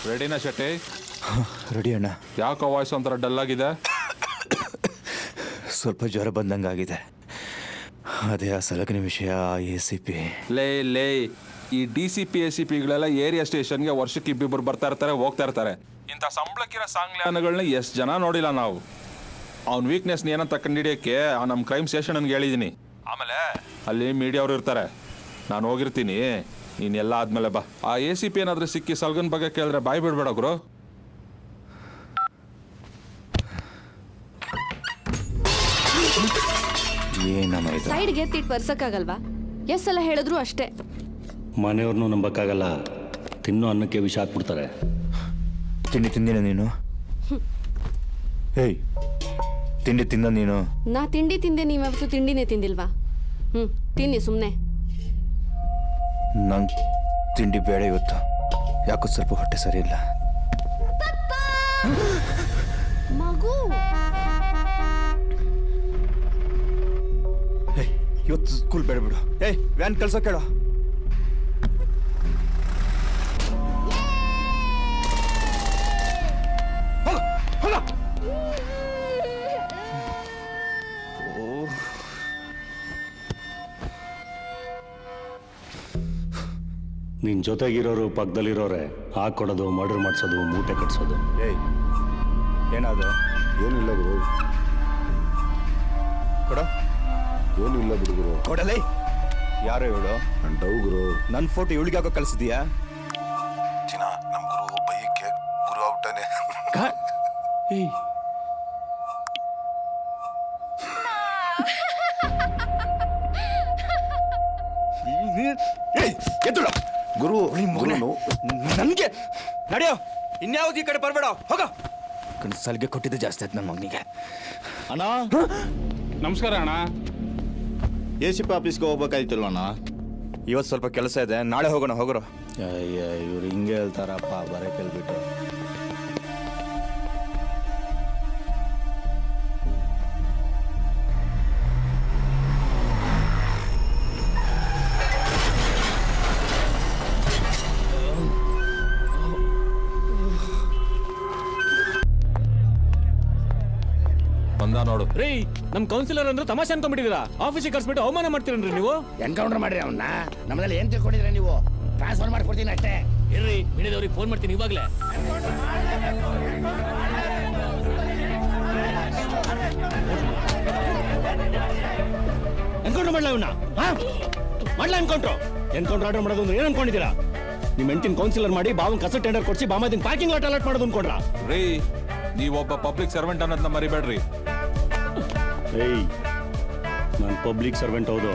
ರೆಡಿನಾ ಶೆಟ್ಟಿ? ರೆಡಿ ಅಣ್ಣ. ಯಾಕೋ ವಾಯ್ಸ್ ಒಂಥರ ಡಲ್ ಆಗಿದೆ? ಸ್ವಲ್ಪ ಜ್ವರ ಬಂದಂಗಾಗಿದೆ. ಅದೇ ಆ ಸಲಗಿನ ವಿಷಯ ACP. ಲೇ ಈ DCP ACPಗಳೆಲ್ಲ ಏರಿಯಾ ಸ್ಟೇಷನ್ಗೆ ವರ್ಷಕ್ಕೆ ಇಬ್ಬಿಬ್ಬರು ಬರ್ತಾ ಇರ್ತಾರೆ, ಹೋಗ್ತಾ ಇರ್ತಾರೆ. ಇಂಥ ಸಂಬಳಕ್ಕಿರೋ ಸಾಂಗ್ಲಾನಗಳನ್ನ ಎಷ್ಟು ಜನ ನೋಡಿಲ್ಲ ನಾವು. ಅವ್ನ ವೀಕ್ನೆಸ್ ಏನಂತ ಕಂಡುಹಿಡಿಯೋಕ್ಕೆ ನಮ್ಮ ಕ್ರೈಮ್ ಸ್ಟೇಷನ್ಗೆ ಹೇಳಿದ್ದೀನಿ. ಆಮೇಲೆ ಅಲ್ಲಿ ಮೀಡಿಯಾವ್ರು ಇರ್ತಾರೆ, ನಾನು ಹೋಗಿರ್ತೀನಿ. ನೀನೆಲ್ಲ ಆದ್ಮೇಲೆ ಬಾ. ಆ ACP ಏನಾದರೂ ಸಿಕ್ಕಿ ಸಲ್ಗನ್ ಬಗ್ಗೆ ಕೇಳಿದ್ರೆ ಬಾಯ್ ಬಿಡ್ಬೇಡ ಗುರು. ಏನಮ್ಮ ಇದು? ಸೈಡ್ಗೆ ಎತ್ತಿಟ್ಟು ಬರ್ಸಕ್ಕಾಗಲ್ವಾ? ಎಸ್ ಸಲ ಹೇಳಿದ್ರು ಅಷ್ಟೇ. ಮನೆಯವ್ರನ್ನೂ ನಂಬಕ್ಕಾಗಲ್ಲ, ತಿನ್ನೋ ಅನ್ನಕ್ಕೆ ವಿಷ ಹಾಕ್ಬಿಡ್ತಾರೆ. ತಿಂದಿನ ನೀನು? ಹೇಯ್, ತಿಂಡಿ ತಿಂದ ನೀನು? ನಾ ತಿಂಡಿ ತಿಂದೆ, ನೀವ್ಯಾವತ್ತು ತಿಂಡಿನೇ ತಿಂದಿಲ್ವಾ? ತಿನ್ನಿ ಸುಮ್ಮನೆ. ನಂಗೆ ತಿಂಡಿ ಬೇಡ ಇವತ್ತು. ಯಾಕೋ ಸ್ವಲ್ಪ ಹೊಟ್ಟೆ ಸರಿ ಇಲ್ಲ. ಮಗು ಇವತ್ತು ಸ್ಕೂಲ್ ಬೇಡ ಬಿಡು. ವ್ಯಾನ್ ಕಳ್ಸೋ ಕೇಳೋ. ನಿನ್ನ ಜೊತೆಗಿರೋರು ಪಕ್ಕದಲ್ಲಿರೋರೆ ಹಾಕೊಡೋದು, ಮರ್ಡರ್ ಮಾಡಿಸೋದು, ಮೂಟೆ ಕಟ್ಸೋದು. ಏನಾದ್ರು? ಏನಿಲ್ಲ ಗುರು. ಕೊಡ. ಏನಿಲ್ಲ ಬಿಡು ಗುರು. ಕೊಡಲೇ. ಯಾರು ಇವಳು? ನನ್ನ ಡವ್ ಗುರು. ನನ್ನ ಫೋಟೋ ಇವಳಿಗೆ ಹಾಕೋ ಕಳಿಸಿದ್ಯಾ? ಚಿನ್ನ, ನಮ್ಮ ಗುರು ಬೈಕ್ಕೆ ಗುರು ಔಟನೆ. ಎದ್ದುಳ ಗುರು ನನಗೆ ನಡೆಯೋ. ಇನ್ಯಾವ್ದು ಈ ಕಡೆ ಬರಬೇಡ, ಹೋಗ. ಸಲಿಗೆ ಕೊಟ್ಟಿದ್ದು ಜಾಸ್ತಿ ಆಯ್ತು ನನ್ನ ಮಗನಿಗೆ. ಅಣ್ಣ ನಮಸ್ಕಾರ ಅಣ್ಣ. ACP ಆಫೀಸ್ಗೆ ಹೋಗ್ಬೇಕಾಯ್ತಲ್ವ ಅಣ್ಣ? ಇವತ್ತು ಸ್ವಲ್ಪ ಕೆಲಸ ಇದೆ, ನಾಳೆ ಹೋಗೋಣ. ಹೋಗೋರು. ಅಯ್ಯ, ಇವ್ರು ಹಿಂಗೆ ಹೇಳ್ತಾರಪ್ಪ, ಬರೇ ಕೇಳ್ಬಿಟ್ಟು. ಬಂದ ನೋಡು. ರೀ, ನಮ್ ಕೌನ್ಸಿಲರ್ ಅಂದ್ರೆ ತಮಾಷೆ ಅನ್ಕೊಂಡ್ಬಿಟ್ಟಿದ್ದೀರಾ? ಆಫೀಸಿಗೆ ಕರ್ಸ್ಬಿಟ್ಟು ಅವಮಾನ ಮಾಡ್ತೀರನ್ರಿ ನೀವು. ಎನ್ಕೌಂಟರ್ ಮಾಡ್ರಿ ಅವನ್ನ. ನಮ್ಮಲ್ಲಿ ಏನ್ ತಿಳ್ಕೊಂಡಿದ್ರೆ ನೀವು? ಟ್ರಾನ್ಸ್ಫರ್ ಮಾಡ್ಕೊಡ್ತೀನಿ ಅಷ್ಟೇ. ಇರ್ರಿ, ಮೀಡಿಯಾದವ್ರಿಗೆ ಫೋನ್ ಮಾಡ್ತೀನಿ ಇವಾಗ್ಲೇ. ಎನ್ಕೌಂಟರ್ ಮಾಡ್ಲಾ ಇವನ್ನ? ಮಾಡ್ಲಾ ಎನ್ಕೌಂಟ್ರು? ಎನ್ಕೌಂಟರ್ ಆರ್ಡರ್ ಮಾಡೋದು ಅಂದ್ರೆ ಏನ್ ಅನ್ಕೊಂಡಿದ್ದೀರಾ? ನಿಮ್ಮ ಹೆಂಡತಿನ ಕೌನ್ಸಿಲರ್ ಮಾಡಿ ಬಾವನ್ ಕಸ ಟೆಂಡರ್ ಕೊಡ್ಸಿ ಬಾಮದಿನ ಪಾರ್ಕಿಂಗ್ ಲಾಟ್ ಅಲಾಟ್ ಮಾಡೋದು ಅನ್ಕೊಂಡ್ರ? ರೀ, ನೀವೊಬ್ಬ ಪಬ್ಲಿಕ್ ಸರ್ವೆಂಟ್ ಅನ್ನೋದನ್ನ ಮರಿಬೇಡ್ರಿ. ನಾನು ಪಬ್ಲಿಕ್ ಸರ್ವೆಂಟ್, ಹೌದು,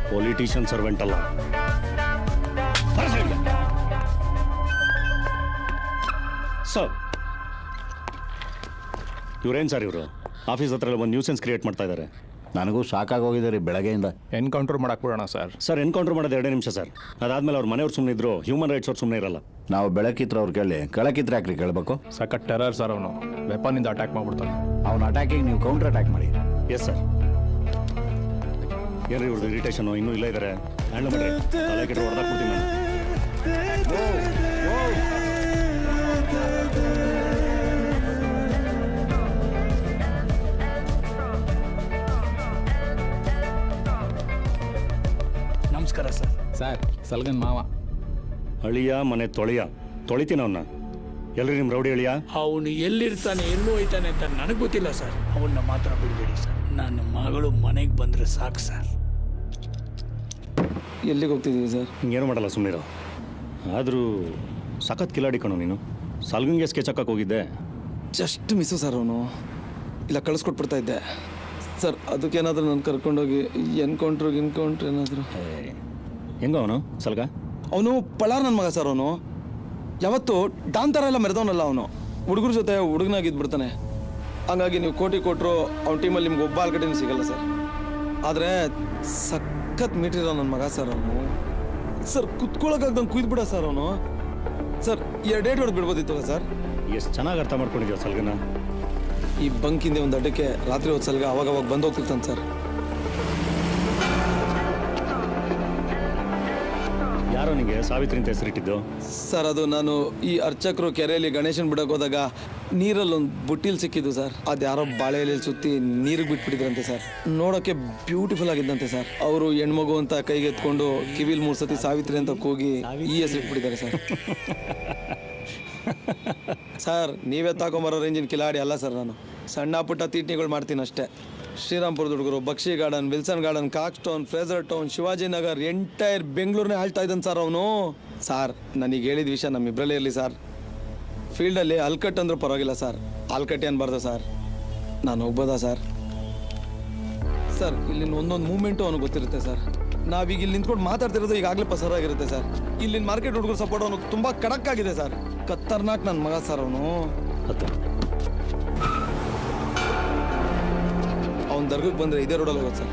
ಪೊಲಿಟಿಷಿಯನ್ ಸರ್ವೆಂಟ್ ಅಲ್ಲ. ಸರ್, ಇವ್ರೇನು ಸರ್ ಇವರು ಆಫೀಸ್ ಹತ್ರ ಒಂದು ನ್ಯೂಸೆನ್ಸ್ ಕ್ರಿಯೇಟ್ ಮಾಡ್ತಾ ಇದ್ದಾರೆ. ನನಗೂ ಸಾಕಾಗೋಗಿದೆ ರೀ ಬೆಳಗ್ಗೆಯಿಂದ. ಎನ್ಕೌಂಟರ್ ಮಾಡಕ್ ಬಿಡೋಣ ಸರ್. ಸರ್, ಎನ್ಕೌಂಟರ್ ಮಾಡೋದು 2 ನಿಮಿಷ ಸರ್. ಅದಾದ್ಮೇಲೆ ಅವ್ರ ಮನೆಯವ್ರು ಸುಮ್ಮನೆ ಇದ್ರು, ಹ್ಯೂಮನ್ ರೈಟ್ಸ್ ಅವ್ರು ಸುಮ್ಮನೆ ಇರಲ್ಲ. ನಾವು ಬೆಳಕಿತ್ರ ಅವ್ರು ಕೇಳಿ, ಕೆಳಕಿತ್ರ ಯಾಕ್ರಿ ಕೇಳಬೇಕು? ಸಖತ್ ಟೆರರ್ ಸರ್ ಅವನು. ವೆಪನ್ ಇಂದ ಅಟ್ಯಾಕ್ ಮಾಡ್ಬಿಡ್ತಾನೆ. ಅವ್ನ ಅಟ್ಯಾಕಿಗೆ ನೀವು ಕೌಂಟರ್ ಅಟ್ಯಾಕ್ ಮಾಡಿ. Yes sir. ಏನ್ರಿ ಇವ್ರದ್ದು ಇರಿಟೇಷನ್ ಇನ್ನೂ ಇಲ್ಲ ಇದ್ದಾರೆ. ಹ್ಯಾಂಡಲ್ ಮಾಡ್ರಿ, ತಲೆ ಕೆಟ್ಟು ಹೊಡೆದಾಕ್ಬಿಡ್ತೀನಿ ನಾನು. ನಮಸ್ಕಾರ ಸರ್. ಸರ್, ಸಲ್ಗನ್ ಮಾವ. ಅಳಿಯ ಮನೆ ತೊಳಿತೀನಿ ಅವನ್ನ. ಎಲ್ರಿ ನಿಮ್ಮ ರೌಡಿ ಅಳಿಯ? ಅವನು ಎಲ್ಲಿರ್ತಾನೆ, ಎಲ್ಲೂ ಹೋಯ್ತಾನೆ ಅಂತ ನನಗೆ ಗೊತ್ತಿಲ್ಲ ಸರ್. ಅವನ್ನ ಮಾತ್ರ ಬಿಡಬೇಡಿ ಸರ್. ನನ್ನ ಮಗಳು ಮನೆಗೆ ಬಂದರೆ ಸಾಕು ಸರ್. ಎಲ್ಲಿಗೆ ಹೋಗ್ತಿದ್ದೀವಿ ಸರ್? ಹಿಂಗೇನು ಮಾಡಲ್ಲ, ಸುಮ್ಮನಿರೋ. ಆದರೂ ಸಖತ್ ಕಿಲಾಡಿ ಕಣೋ ನೀನು. ಸಲ್ಗನ್ಗೆ ಸ್ಕೆಚ್ ಹಾಕಕ್ಕೆ ಹೋಗಿದ್ದೆ. Just miss sir. ಅವನು ಇಲ್ಲ ಕಳಿಸ್ಕೊಟ್ಬಿಡ್ತಾ ಇದ್ದೆ ಸರ್. ಅದಕ್ಕೇನಾದರೂ ನಾನು ಕರ್ಕೊಂಡೋಗಿ ಎನ್ಕೌಂಟ್ರ್ ಏನಾದರೂ. ಹೆಂಗ ಅವನು ಸಲ್ಗ? ಅವನು ಪಳಾರ್ ನನ್ನ ಮಗ ಸರ್. ಅವನು ಯಾವತ್ತು ಡಾನ್ ಥರ ಎಲ್ಲ ಮೆರೆದವನಲ್ಲ. ಅವನು ಹುಡುಗರ ಜೊತೆ ಹುಡುಗನಾಗಿದ್ಬಿಡ್ತಾನೆ. ಹಂಗಾಗಿ ನೀವು ಕೋಟಿ ಕೊಟ್ಟರು ಅವ್ನ ಟೀಮಲ್ಲಿ ನಿಮ್ಗೆ ಒಬ್ಬ ಆಲ್ಗಟ್ಟಿನೂ ಸಿಗಲ್ಲ ಸರ್. ಆದರೆ ಸಖತ್ ಮೀಟಿರೋ ನನ್ನ ಮಗ ಸರ್. ಅವನು ಸರ್ ಕುತ್ಕೊಳ್ಳೋಕ್ಕಾಗ್ದಂಗೆ ಕುಯ್ದುಬಿಡ ಸರ್. ಅವನು ಸರ್ 2 ಹೊಡೆದು ಬಿಡ್ಬೋದಿತ್ತಲ್ಲ ಸರ್. ಎಷ್ಟು ಚೆನ್ನಾಗಿ ಅರ್ಥ ಮಾಡ್ಕೊಂಡಿದ್ಯಾ ಸಲ್ಗನ. ಈ ಬಂಕಿಂದೆ ಒಂದು ಅಡ್ಡಕ್ಕೆ ರಾತ್ರಿ ಹೊತ್ತು ಸಲ್ಗ ಅವಾಗ ಬಂದು ಹೋಗ್ತಿರ್ತಾನೆ ಸರ್. ಯಾರೋ ನಿಂಗೆ ಸಾವಿತ್ರಿ ಅಂತ ಹೆಸರಿಟ್ಟಿದ್ದು? ಸರ್ ಅದು ನಾನು ಈ ಅರ್ಚಕರು ಕೆರೆಯಲ್ಲಿ ಗಣೇಶನ್ ಬಿಡಕ್ಕೆ ಹೋದಾಗ ನೀರಲ್ಲಿ ಒಂದು ಬುಟ್ಟಿಲ್ ಸಿಕ್ಕಿದ್ದು ಸರ್. ಅದು ಯಾರೋ ಬಾಳೆ ಎಲೆಯಲ್ಲಿ ಸುತ್ತಿ ನೀರಿಗೆ ಬಿಟ್ಬಿಟ್ಟಿದ್ರಂತೆ ಸರ್. ನೋಡೋಕ್ಕೆ ಬ್ಯೂಟಿಫುಲ್ ಆಗಿದ್ದಂತೆ ಸರ್. ಅವರು ಹೆಣ್ಮಗು ಅಂತ ಕೈಗೆ ಎತ್ಕೊಂಡು ಕಿವಿಲ್ 3 ಸತಿ ಸಾವಿತ್ರಿ ಅಂತ ಕೂಗಿ ಈ ಹೆಸರು ಇಟ್ಬಿಟ್ಟಿದ್ದಾರೆ ಸರ್. ಸರ್ ನೀವೇ ತಾಕೊಂಬರೋ ರೇಂಜಿನ ಕಿಲಾಡಿ ಅಲ್ಲ ಸರ್. ನಾನು ಸಣ್ಣ ಪುಟ್ಟ ತೀಟ್ನಿಗಳು ಮಾಡ್ತೀನಿ ಅಷ್ಟೇ. ಶ್ರೀರಾಮ್ಪುರದ ಹುಡುಗರು, Bakshi garden, Wilson garden, Cox Town, Fraser Town, Shivaji Nagar, entire ಬೆಂಗಳೂರನ್ನೇ ಆಳ್ತಾ ಇದ್ದಾನೆ ಸರ್ ಅವನು. ಸರ್ ನನಗೆ ಹೇಳಿದ ವಿಷಯ ನಮ್ಮಿಬ್ಬರಲ್ಲೇ ಇರಲಿ ಸರ್. ಫೀಲ್ಡಲ್ಲಿ ಅಲ್ಕಟ್ ಅಂದ್ರೂ ಪರವಾಗಿಲ್ಲ ಸರ್. ಆಲ್ಕಟ್ಟಿ ಅನ್ಬಾರ್ದು ಸರ್. ನಾನು ಹೋಗ್ಬೋದಾ ಸರ್? ಸರ್ ಇಲ್ಲಿನ ಒಂದೊಂದು ಮೂಮೆಂಟು ಅವನಿಗೆ ಗೊತ್ತಿರುತ್ತೆ ಸರ್. ನಾವೀಗ ಇಲ್ಲಿ ನಿಂತ್ಕೊಂಡು ಮಾತಾಡ್ತಿರೋದು ಈಗಾಗಲೇ ಪಸರಾಗಿರುತ್ತೆ ಸರ್. ಇಲ್ಲಿನ ಮಾರ್ಕೆಟ್ ಹುಡುಗರು ಸಪೋರ್ಟ್ ಅವನಿಗೆ ತುಂಬ ಖಡಕ್ ಆಗಿದೆ ಸರ್. ಖತರ್ನಾಕ್ ನನ್ನ ಮಗ ಸರ್ ಅವನು. ಅವ್ನ ದರ್ಗಕ್ಕೆ ಬಂದರೆ ಇದೇ ರೋಡಲ್ಲಿ ಹೋಗೋದು ಸರ್.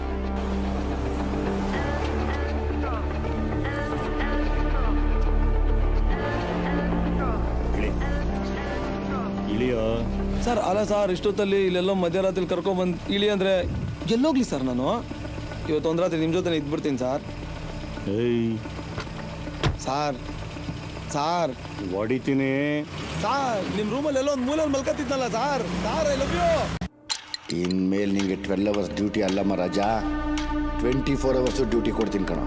ಇಳಿಯೋ ಸರ್ ಅಲ್ಲ ಸರ್, ಇಷ್ಟೊತ್ತಲ್ಲಿ ಇಲ್ಲೆಲ್ಲೋ ಮಧ್ಯರಾತ್ರಿ ಕರ್ಕೊಂಬಂದು ಇಳಿ ಅಂದರೆ ಎಲ್ಲೋಗ್ಲಿ ಸರ್ ನಾನು? ಇವತ್ತು ಒಂದು ರಾತ್ರಿ ನಿಮ್ಮ ಜೊತೆ ಇದ್ಬಿಡ್ತೀನಿ ಸರ್. ಏಯ್ ಸಾರ್ ಸಾರ್ ಹೊಡಿತೀನಿ. ಸಾರ್ ನಿಮ್ಮ ರೂಮಲ್ಲಿ ಎಲ್ಲೋ ಒಂದು ಮೂಲೆಯಲ್ಲಿ ಮಲ್ಕತ್ತಿದ್ನಲ್ಲ sir. Sir I love you. ಇನ್ಮೇಲೆ ನಿಂಗೆ 12 ಅವರ್ಸ್ ಡ್ಯೂಟಿ ಅಲ್ಲಮ್ಮ ರಾಜಾ, 24 ಅವರ್ಸು ಡ್ಯೂಟಿ ಕೊಡ್ತೀನಿ ಕಣೋ.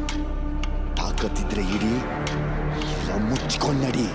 ತಾಕತ್ತಿದ್ರೆ ಇಡೀ ಇಲ್ಲ ಮುಚ್ಕೊಂಡು ನಡಿ.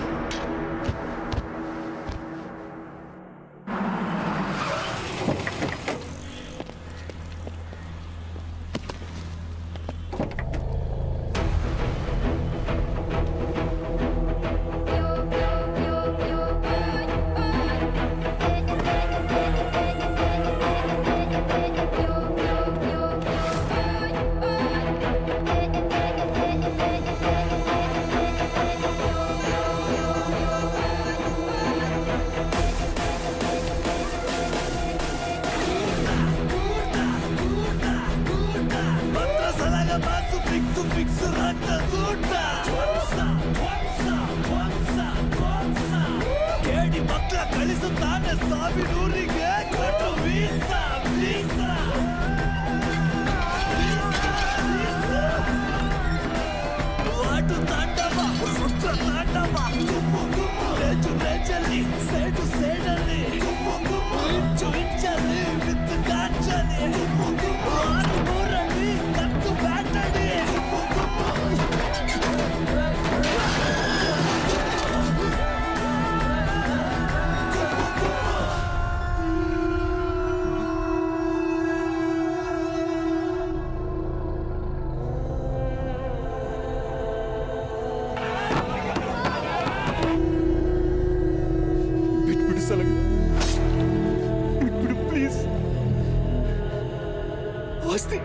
ಆಸ್ತಿ,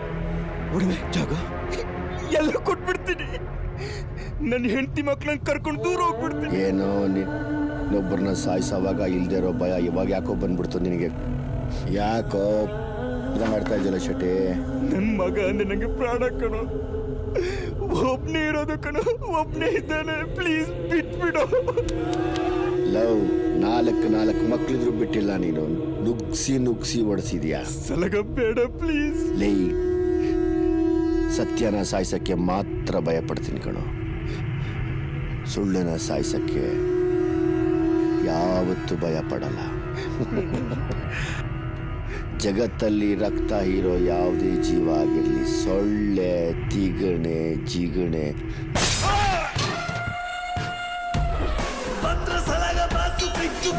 ಉಡಿಮೆ, ಜಾಗ ಎಲ್ಲ ಕೊಟ್ಬಿಡ್ತೀನಿ. ನನ್ನ ಹೆಂಡತಿ ಮಕ್ಕಳನ್ನ ಕರ್ಕೊಂಡು ದೂರ ಹೋಗ್ಬಿಡ್ತೀನಿ. ಏನೋ ಇನ್ನೊಬ್ಬರನ್ನ ಸಾಯಿಸೋವಾಗ ಇಲ್ದೇ ಇರೋ ಭಯ ಇವಾಗ ಯಾಕೋ ಬಂದ್ಬಿಡ್ತು ನಿನಗೆ? ಯಾಕೋ ಮಾಡ್ತಾ ಇದ್ದಲ್ಲ ಶೆಟ್ಟಿ? ನನ್ನ ಮಗ ಅಂದ್ರೆ ನನಗೆ ಪ್ರಾಣ ಕಣೋ. ಒಬ್ನೇ ಇರೋದು ಕಣೋ, ಒಬ್ನೇ ಇದ್ದಾನೆ. ಪ್ಲೀಸ್ ಬಿಟ್ಬಿಡು. ಲವ್, 4 ಮಕ್ಳಿದ್ರು ಬಿಟ್ಟಿಲ್ಲ ನೀನು. ನುಗ್ಸಿ ಹೊಡೆಸಿದ್ಯಾ. ಸಲಗ ಬೇಡ ಪ್ಲೀಸ್. ಲೈ, ಸತ್ಯನ ಸಾಯಿಸಕ್ಕೆ ಮಾತ್ರ ಭಯ ಪಡ್ತೀನಿ ಕಣೋ. ಸುಳ್ಳನ ಸಾಯಿಸಕ್ಕೆ ಯಾವತ್ತೂ ಭಯ ಪಡಲ್ಲ. ಜಗತ್ತಲ್ಲಿ ರಕ್ತ ಹೀರೋ ಯಾವುದೇ ಜೀವ ಆಗಿರಲಿ, ಸೊಳ್ಳೆ, ತಿಗಣೆ, ಜಿಗಣೆ, ಸಲಗ ಬಾಸು ಫಿಕ್ಸು